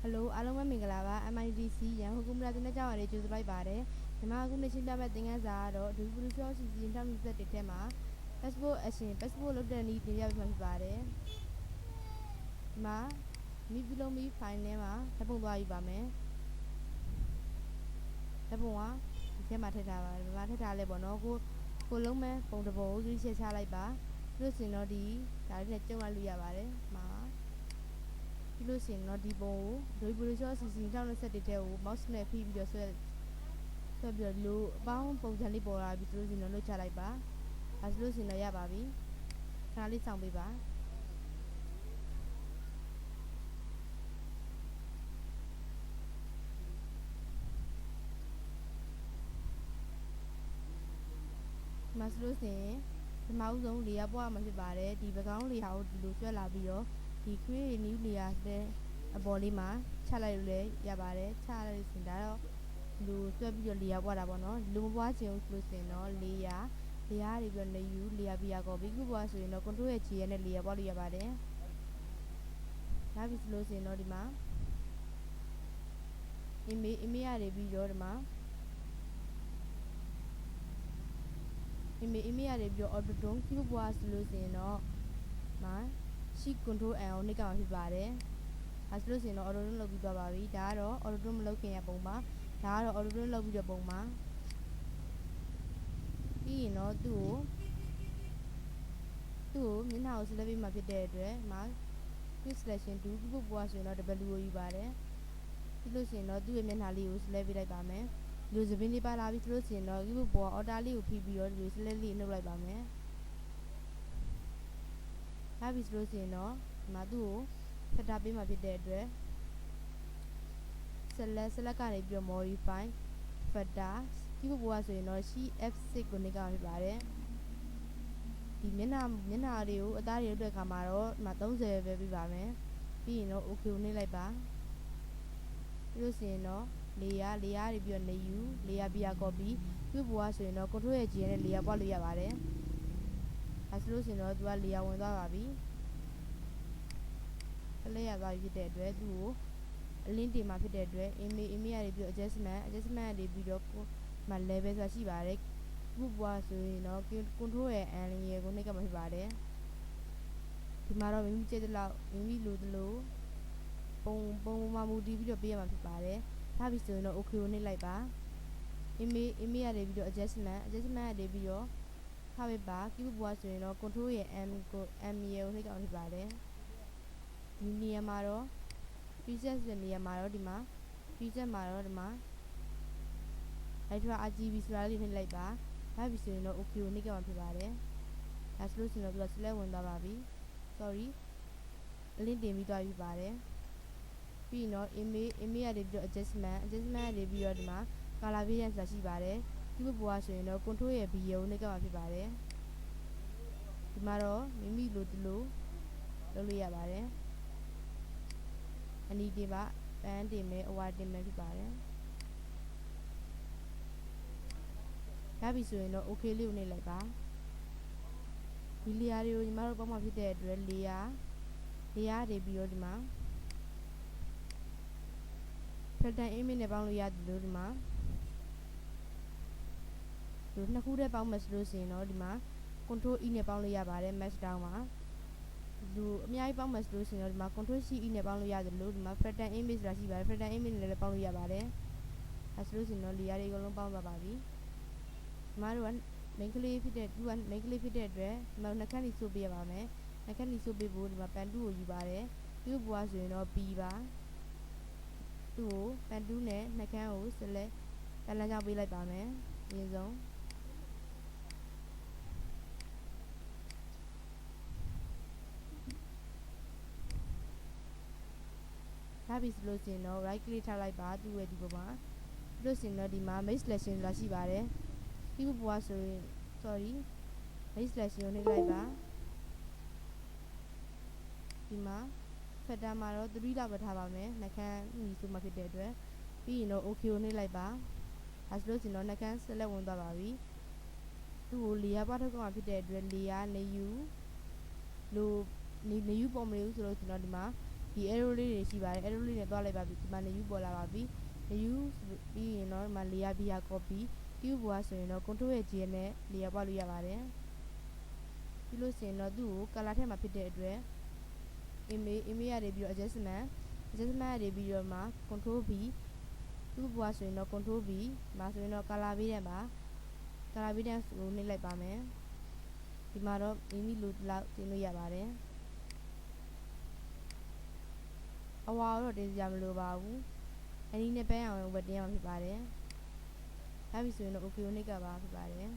Hello အားလုံးပဲမင်္ဂလာပါ MITDC ရန်ကုန်ကုမ္ပဏီတင်တဲ့ကြောင်းအရေးကြိုဆိုလိုက်ပါတယ်ဒီမှာအခုနေ့ရှင်းပြမဲ့သင်ခန်းစာကတော့ Adobe Photoshop CC 2021ထဲမှာ passport လုပ်တဲ့နည်းတင်ပြပေးမှာဖြစ်ပါတယ်ဒီမှာမိပြုလုပ်ပြီး file ထဲမှာဓာတ်ပုံသွားယူပါမယ်ဓာတ်ပုံကဒီထဲမှာထည့်ထားပါတယ်ဒီမှာထည့်ထားလဲပေါ့နော်ကိုလုံးမဲ့ပုံတစ်ပုံကိုရွေးချယ်ချလိုက်ပါပြီးလို့ဆိုရင်တော့ဒီဒါလေးနဲ့ကျုံလိုက်လို့ရပါတယ်မှာပြီးလို့ဆိုရင်တော့ဒီပုံကို Adobe Photoshop CC 2021ထဲကို mouse နဲ့ဖိပြီးတော့ဆွဲပြီးတော့လိုအပေါင်းပုံစံလေးပေါ်လာပြီးဆိုလို့ရှိရင်တော့လွှတ်ချလိုက်ပါဒါဆိုလို့ရှိရင်တော့ရပါပြီခဏလေးစောင့်ပေးပါမဆလို့ဆိုရင်ပထမဦးဆုံးလေယာပွားမှာဖြစ်ပါတယ်ဒီပကောင်းလေယာကိုဒီလိုဆွဲလာပြီးတော့ဒီ create new layer တဲ့အပေါ်လေးမှာချလိုက်လို့လည်းရပါတယ်ချလိုက်လို့ဆိုရင်ဒါတော့လူဆွဲပြီးတော့လေယာပွားတာပေါ့နော်လူမပွားချင်ဘူးဆိုလို့ဆိုရင်တော့လေယာတွေပြီးတော့ new layer ပြရကောပြီးခုပွားဆိုရင်တော့ control ရဲ့ G ရဲ့နဲ့လေယာပွားလို့ရပါတယ်ဒါပြီးဆိုလို့ဆိုရင်တော့ဒီမှာ image ရတယ်ပြီးတော့ဒီမှာimage ရတယ်ပြီးတော့ auto tone keyboard ပွားဆိုလို့ဆိုရင်တော့မှာ shift control N ကိုနှိပ်ကြမှာဖြစ်ပါတယ်ဒါဆိုလို့ဆိုရင်တော့ auto tone လုပ်ပြီးသွားပါပြီဒါကတော့ auto tone မလုပ်ခင်ရပုံပါဒါကတော့ auto tone လုပ်ပြီးတော့ပုံပါပြီးရင်တော့သူ့ကိုမျက်နှာကို select ပေးမှဖြစ်တဲ့အတွက်မှာ quick selection 2 keyboard ပွားဆိုရင်တော့ W ကိုယူပါတယ်ပြီးလို့ဆိုရင်တော့သူ့ရဲ့မျက်နှာလေးကို select ပေးလိုက်ပါမယ်ဒီလိုစပင်းလေးပါလာပြီးဆိုလို့ဆိုရင်တော့ keyboard ပေါ် order လေးကိုဖိပြီးတော့ဒီလို select လေးနှုတ်လိုက်ပါမယ်ဒါပြီးဆိုလို့ဆိုရင်တော့ဒီမှာသူ့ကို setup ပေးမှဖြစ်တဲ့အတွက် select ကနေပြီးတော့ modify factor keyboard ပေါ်ဆိုရင်တော့ F6 ကိုနှိပ်ကြမှာဖြစ်ပါတယ်ဒီမျက်နှာတွေကိုအသားတွေလုပ်တဲ့အခါမှာတော့ဒီမှာ30ပဲပြပါမယ်ပြီးရင်တော့ OK ကိုနှိပ်လိုက်ပါပြီးလို့ဆိုရင်တော့ layer တွေပြီးတော့ new layer ပြ copy ပြုတ်ပေါ်ဆိုရင်တော့ control ရဲ့ G နဲ့ layer ပွားလို့ရပါတယ်ဒါဆိုလို့ဆိုရင်တော့သူက layer ဝင်သွားပါပြီကလေးရသွားပြီဖြစ်တဲ့အတွက်သူ့ကိုအလင်းတင်မှာဖြစ်တဲ့အတွက် image ရပြီးတော့ adjustment ရပြီးတော့မှာ level ဆိုတာရှိပါတယ်ပြုတ်ပေါ်ဆိုရင်တော့ control ရဲ့ N ရေကိုနှိပ်ကမှာဖြစ်ပါတယ်ဒီမှာတော့မိမိကြိုက်တဲ့လောက်မိမိလိုသလိုပုံမှာမူတည်ပြီးတော့ပေးရမှာဖြစ်ပါတယ်ဒါပြီးဆိုရင်တော့ OK ကိုနှိပ်လိုက်ပါ image ရပြီးတော့ adjustment ရပြီးတော့ခါပဲပါ keyboard ပွားဆိုရင်တော့ control ရဲ့ M ရေကိုနှိပ်ကမှာဖြစ်ပါတယ်ဒီနေရာမှာတော့ preset တဲ့နေရာမှာတော့ဒီမှာ preset မှာတော့ဒီမှာ Ultra RGB ဆိုတာလေးနှိပ်လိုက်ပါဒါပြီးဆိုရင်တော့ OK ကိုနှိပ်ကမှာဖြစ်ပါတယ်ဒါဆိုလို့ဆိုရင်တော့သူက select ဝင်သွားပါပြီ sorry အလင်းတင်ပြီးသွားပြီပါတယ်ပြီးရင်တော့ image ရပြီးတော့ adjustment ရပြီးတော့ဒီမှာ color variant ဆိုတာရှိပါတယ် keyboard ပေါ်ဆိုရင်တော့ control ရဲ့ B ကိုနှိပ်ကမှာဖြစ်ပါတယ်ဒီမှာတော့မိမိလိုသလိုလုပ်လို့ရပါတယ်အနီးတင်ပါပန်းတင်မယ်အဝါတင်မယ်ဖြစ်ပါတယ်ရပြီဆိုရင်တော့ OK လေးကိုနှိပ်လိုက်ပါဒီ layer တွေကိုညီမတို့ပေါင်းမှဖြစ်တဲ့အတွက် layer တွေပြီးတော့ဒီမှာ pattern image နဲ့ပေါင်းလို့ရတယ်လို့ဒီမှာဒီနှစ်ခုတည်းပေါင်းမယ်ဆိုလို့ရှိရင်တော့ဒီမှာ control E နဲ့ပေါင်းလို့ရပါတယ် match down မှာဒီအများကြီးပေါင်းမယ်ဆိုလို့ရှိရင်တော့ဒီမှာ control C E နဲ့ပေါင်းလို့ရတယ်လို့ဒီမှာ pattern image ဆိုတာရှိပါတယ် pattern image နဲ့လည်းပေါင်းလို့ရပါတယ်အဲဆိုလို့ရှိရင်တော့ layer တွေအကုန်လုံးပေါင်းသွားပါပြီညီမတို့ကmain ကလေးဖြစ်တဲ့အတွက်ဒီမှာနှာခမ်းကြီးစုပ်ပေးရပါမယ်နှာခမ်းကြီးစုပ်ပေးဖို့ဒီမှာ pen 2ကိုယူပါတယ်ပြုတ်ပွားဆိုရင်တော့ B ပါသူ့ကို pen 2နဲ့နှာခမ်းကို select တန်းလန်းကြောင်းပေးလိုက်ပါမယ်အရင်ဆုံးဒါပြီးဆိုလို့ရှိရင်တော့ right click ထားလိုက်ပါသူ့ရဲ့ဒီပေါ်မှာပြီးလို့ရှိရင်တော့ဒီမှာ make selection ဆိုတာရှိပါတယ်ဒီပေါ်ဆိုရင် sorry make selection ကိုနှိပ်လိုက်ပါဒီမှာ factor မှာတော့3လောက်ပဲထားပါမယ်နှာခမ်းညီစုမှဖြစ်တဲ့အတွက်ပြီးရင်တော့ OK ကိုနှိပ်လိုက်ပါဒါဆိုလို့ရှိရင်တော့နှာခမ်း select ဝင်သွားပါပြီသူ့ကို layer ပွားထုတ်ကမှာဖြစ်တဲ့အတွက် layer new လို new ပုံမလို့ဆိုလို့ရှိရင်တော့ဒီမှာ ဒီ arrow လေးတွေရှိပါတယ် arrow လေးနဲ့တွားလိုက်ပါပြီဒီမှာ new ပေါ်လာပါပြီ new ပြီးရင်တော့ဒီမှာ layer via copy cube ဘွားဆိုရင်တော့ control ရဲ့ G နဲ့ layer ပွားလို့ရပါတယ်ပြီးလို့ဆိုရင်တော့သူ့ကို color ထဲမှာဖြစ်တဲ့အတွက် image ရပြီးတော့ adjustment ရပြီးတော့မှ control V သူ့ဘွားဆိုရင်တော့ control V မှာဆိုရင်တော့ color ဘေးထဲမှာ color ဘေးထဲကိုနှိပ်လိုက်ပါမယ်ဒီမှာတော့မိမိလိုလောက်တင်လို့ရပါတယ်အဝါတော့တင်စရာမလိုပါဘူးအနည်းနဲ့ပန်းအောင်ဝတ်တင်ရမှာဖြစ်ပါတယ်ဒါပြီဆိုရင်တော့ okay ကိုနှိပ်ကပါဖြစ်ပါတယ်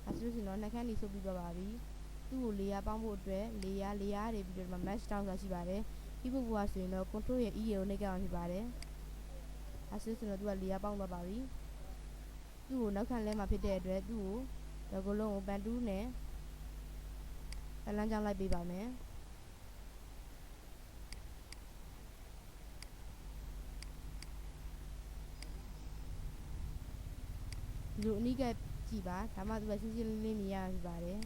အဲဆိုရင်တော့နှက်ခမ်းနေဆုပ်ပြီးတော့ပါပြီသူ့ကို layer ပေါင်းဖို့အတွက် layer တွေပြီးတော့ match down ဆိုတာရှိပါတယ်ဒီဘက်ဘွားဆိုရင်တော့ control ရဲ့ E ကိုနှိပ်ကမှာဖြစ်ပါတယ်အဲဆိုရင်တော့သူက layer ပေါင်းသွားပါပြီသူ့ကိုနောက်ခံလဲမှာဖြစ်တဲ့အတွက်သူ့ကိုဒီကုလုံးကိုပန်တူးနဲ့အလန်းကြောင်းလိုက်ပေးပါမယ်ဒီလိုအနိကကြည့်ပါဒါမှသူကရှင်းရှင်းလင်းလင်းမြင်ရမှာဖြစ်ပါတယ်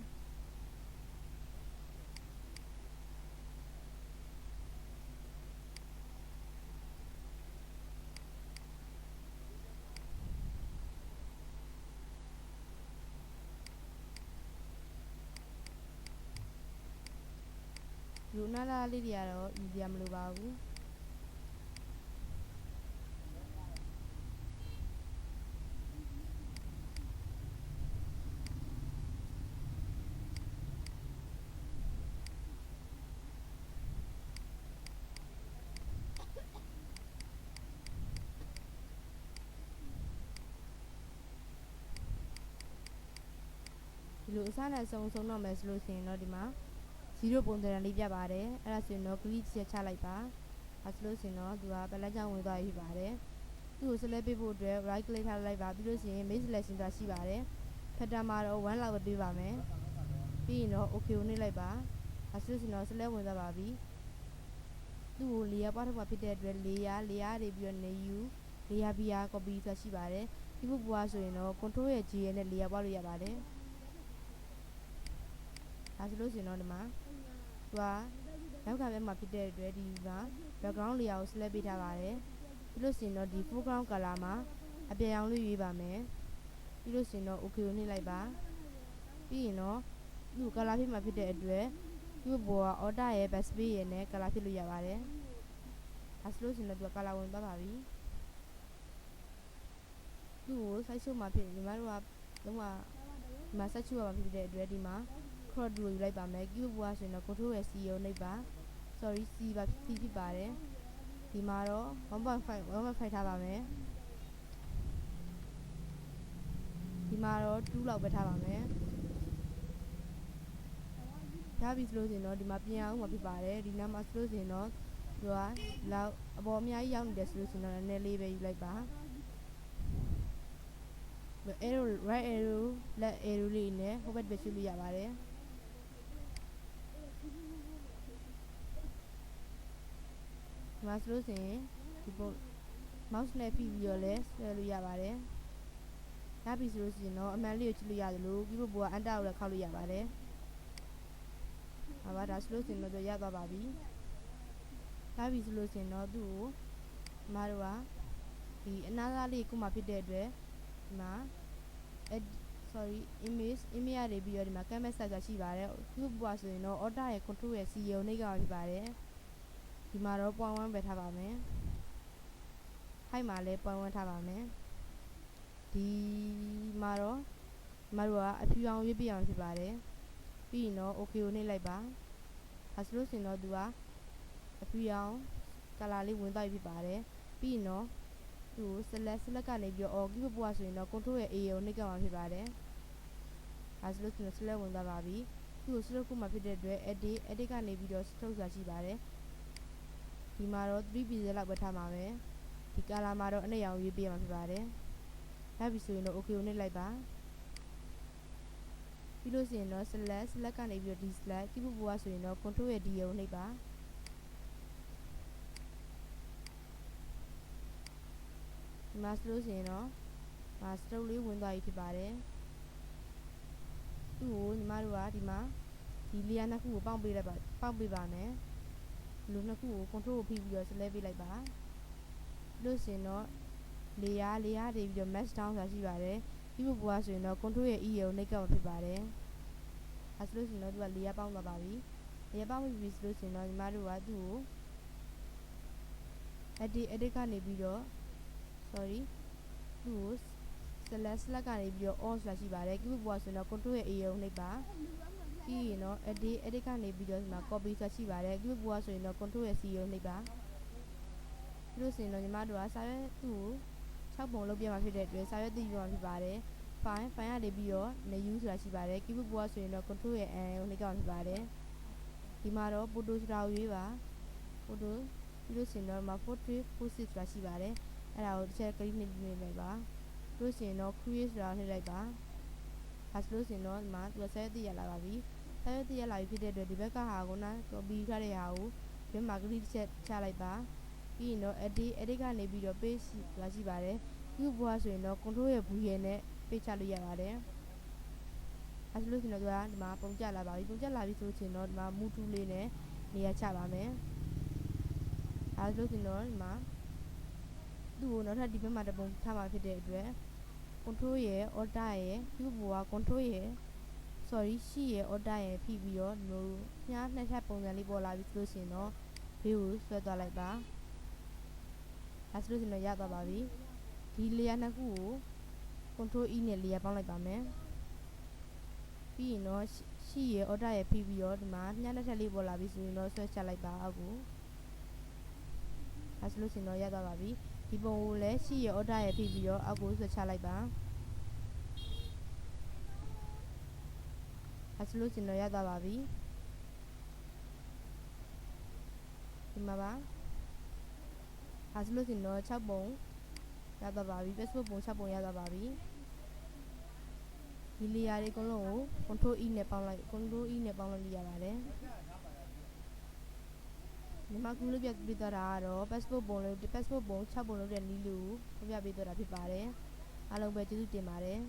လူနာလာလေးတွေကတော့ယူစရာမလိုပါဘူးဒီလိုအစားနဲ့ဆုံးတော့မယ်ဆိုလို့ရှိရင်တော့ဒီမှာ0ပုံစံလေးပြပါတယ်အဲ့ဒါဆိုရင်တော့ click ချက်ချလိုက်ပါအဲဆိုလို့ရှိရင်တော့သူကပလက်ကြောင့်ဝင်သွားပြီဖြစ်ပါတယ်သူ့ကို select ပေးဖို့အတွက် right click ထားလိုက်ပါပြီးလို့ရှိရင် make selection ဆိုတာရှိပါတယ် pattern မှာတော့1လောက်ပဲပေးပါမယ်ပြီးရင်တော့ okay ကိုနှိပ်လိုက်ပါအဲဆိုလို့ရှိရင်တော့ select ဝင်သွားပါပြီသူ့ကို layer ပွားထုတ်မှာဖြစ်တဲ့အတွက် layer တွေပြီးတော့ new layer via copy ဆိုတာရှိပါတယ်ဒီဘက်ပွားဆိုရင်တော့ control ရဲ့ G နဲ့ layer ပွားလို့ရပါတယ်ဒါဆိုလို့ရှိရင်တော့ဒီမှာသူကနောက်ခံဘက်မှာဖြစ်တဲ့အတွက်ဒီက background layer ကို select ပေးထားပါတယ်ပြီးလို့ရှိရင်တော့ဒီ foreground color မှာအပြာရောင်လေးရွေးပါမယ်ပြီးလို့ရှိရင်တော့ okay ကိုနှိပ်လိုက်ပါပြီးရင်တော့သူ့ color ဖြစ်မှာဖြစ်တဲ့အတွက်သူ့ဘောက order ရဲ့ backspace ရဲ့နဲ့ color ဖြစ်လို့ရပါတယ်အဲဆိုလို့ရှိရင်တော့သူက color ဝင်သွားပါပြီသူ့ကို size show မှာဖြစ်ညီမတို့ကလုံးဝဒီမှာ size show မှာဖြစ်တဲ့အတွက်ဒီမှာcrop ယူလိုက်ပါမယ် cube ဘွားဆိုရင်တော့ control ရဲ့ C ကိုနှိပ်ပါ sorry C ဖြစ်ပါတယ်ဒီမှာတော့ 1.5 ထားပါမယ်ဒီမှာတော့2လောက်ပဲထားပါမယ်ရပြီဆိုလို့ရှိရင်တော့ဒီမှာပြင်အောင်မှာဖြစ်ပါတယ်ဒီနားမှာဆိုလို့ရှိရင်တော့သူကလောက်အပေါ်အများကြီးရောက်နေတယ်ဆိုလို့ရှိရင်တော့နည်းနည်းလေးပဲယူလိုက်ပါ arrow right arrow left arrow လေးနဲ့ဟိုဘက်ပဲရှုလို့ရပါတယ်မှာဆိုလို့ရှိရင်ဒီပုံ mouse နဲ့ဖိပြီးတော့လဲဆွဲလို့ရပါတယ်ရပြီဆိုလို့ရှိရင်တော့အမှန်လေးကိုကြည့်လို့ရတယ်လို့ပြီးဖို့ဘောကအန်တာကိုလည်းခောက်လို့ရပါတယ်ဟာပါဒါဆိုလို့ရှိရင်တော့ရသွားပါပြီရပြီဆိုလို့ရှိရင်တော့သူ့ကိုမတို့ကဒီအနားသားလေးကိုမှဖြစ်တဲ့အတွက်ဒီမှာ image ရပြီးတော့ဒီမှာ canvas size ရှိပါတယ်သူ့ဘွားဆိုရင်တော့ order ရဲ့ control ရဲ့ C ကိုနှိပ်ကြမှာဖြစ်ပါတယ်ဒီမှာတော့ 0.1 ပဲထားပါမယ် height မှာလည်း 0.1 ထားပါမယ်ဒီမှာတော့မတို့ကအဖြူအောင်ရွေးပြအောင်ဖြစ်ပါတယ်ပြီးရင်တော့ okay ကိုနှိပ်လိုက်ပါအဲဆိုလို့ရှိရင်တော့သူကအဖြူအောင် color လေးဝင်သွားပြီဖြစ်ပါတယ်ပြီးရင်တော့သူ့ကို select ကနေပြီးတော့ keyboard ဘွားဆိုရင်တော့ control ရဲ့ A ကိုနှိပ်ကြမှာဖြစ်ပါတယ်အဲဆိုလို့ရှိရင် select ဝင်သွားပါပြီသူ့ကို stroke မှာဖြစ်တဲ့အတွက် edit ကနေပြီးတော့ stroke ဆိုတာရှိပါတယ်ဒီမှာတော့ 3 pixel လောက်ပဲထားမှာပဲဒီ color မှာတော့အနက်ရောင်ရွေးပေးရမှာဖြစ်ပါတယ်ရပြီဆိုရင်တော့ okay ကိုနှိပ်လိုက်ပါပြီးလို့ရှိရင်တော့ select ကနေပြီးတော့ select keyboard ဘွားဆိုရင်တော့ control ရဲ့ D ကိုနှိပ်ပါဒီမှာဆိုလို့ရှိရင်တော့stroke လေးဝင်သွားပြီဖြစ်ပါတယ်သူ့ကိုညီမတို့ကဒီမှာဒီ layer နှစ်ခုကိုပေါင်းပေးပါမယ်ဒီ လို့နှစ်ခုကို control ကိုဖိပြီးတော့ select ပေးလိုက်ပါလို့ဆိုရင်တော့ layer တွေပြီးတော့ match down ဆိုတာရှိပါတယ်ဒီဘက်ဆိုရင်တော့ control ရဲ့ E ကိုနှိပ်ကောက်ဖြစ်ပါတယ်အဲဆိုလို့ဆိုရင်တော့သူက layer ပေါင်းသွားပါပြီ layer ပေါင်းပြီဆိုလို့ဆိုရင်တော့ညီမတို့ကသူ့ကို edit ကနေပြီးတော့ sorry သူ့ကို select ကနေပြီးတော့ on ဆိုတာရှိပါတယ်ဒီဘက်ဆိုရင်တော့ control ရဲ့ A ကိုနှိပ်ပါပြီးရင်တော့ edit ကနေပြီးတော့ဒီမှာ copy ဆိုတာရှိပါတယ်ဒီဘက်ဆိုရင်တော့ control ရဲ့ C ကိုနှိပ်ပါပြီးလို့ဆိုရင်တော့ညီမတို့ကစာရွက်သူ့ကို6ပုံလုပ်ပြမှာဖြစ်တဲ့အတွက်စာရွက်သိပြမှာဖြစ်ပါတယ် file ကနေပြီးတော့ new ဆိုတာရှိပါတယ် keyboard ဆိုရင်တော့ control ရဲ့ N ကိုနှိပ်ကောက်ဖြစ်ပါတယ်ဒီမှာတော့ photo ဆိုတာကိုရွေးပါ photo ပြီးလို့ဆိုရင်တော့ဒီမှာ portrait pose ဆိုတာရှိပါတယ်အဲ့ဒါကိုတစ်ချက် click နှိပ်လိုက်ပါလို့ဆိုရင်တော့ create ဆိုတာနှိပ်လိုက်ပါအဲဆိုလို့ဆိုရင်တော့ဒီမှာသူကစာရွက်သိရလာပါပြီစာရွက်သိရလာပြီဖြစ်တဲ့အတွက်ဒီဘက်ကဟာကိုနာ copy ထားတဲ့ဟာကိုဒီမှာ click တစ်ချက်ချလိုက်ပါပြီးရင်တော့ edit ကနေပြီးတော့ page ဆိုတာရှိပါတယ်ဒီဘက်ဆိုရင်တော့ control ရဲ့ V ရဲ့နဲ့ page ချလို့ရပါတယ်အဲဆိုလို့ဆိုရင်တော့ဒီမှာပုံကျလာပါပြီပုံကျလာပြီဆိုရင်တော့ဒီမှာ move tool လေးနဲ့နေရာချပါမယ်အဲဆိုလို့ဆိုရင်တော့ဒီမှာသူ့ကိုနောက်ထပ်ဒီဘက်မှာတစ်ပုံထားမှာဖြစ်တဲ့အတွက် control ရဲ့ order ရဲ့ဒီဘက်က control ရဲ့ sorry ရှိရဲ့ order ရဲ့ဖိပြီးတော့ဒီလိုညာနှစ်ထပ်ပုံစံလေးပေါ်လာပြီဆိုလို့ရှိရင်တော့ဘေးကိုဆွဲသွားလိုက်ပါအဲဆိုလို့ရှိရင်တော့ရသွားပါပြီဒီ layer နှစ်ခုကို control E နဲ့ layer ပေါင်းလိုက်ပါမယ်ပြီးရင်တော့ရှိရဲ့ order ရဲ့ဖိပြီးတော့ဒီမှာညာနှစ်ထပ်လေးပေါ်လာပြီဆိုရင်တော့ဆွဲချလိုက်ပါအောက်ကိုအဲဆိုလို့ရှိရင်တော့ရသွားပါပြီဒီပုံကိုလည်းရှိရဲ့ order ရဲ့ဖိပြီးတော့အောက်ကိုဆွဲချလိုက်ပါအဲဆိုလို့ရှိရင်တော့ရသွားပါပြီဒီမှာပါအဲဆိုလို့ရှိရင်တော့6ပုံရသွားပါပြီ Facebook ပုံ6ပုံရသွားပါပြီဒီ layer တွေအကုန်လုံးကို control E နဲ့ပေါင်းလိုက်လို့ရပါတယ်ညီမကူလို့ပြသွားတာကတော့ passport ပုံ6ပုံလုပ်တဲ့နည်းလို့ပြပေးသွားတာဖြစ်ပါတယ်အားလုံးပဲကျေးဇူးတင်ပါတယ်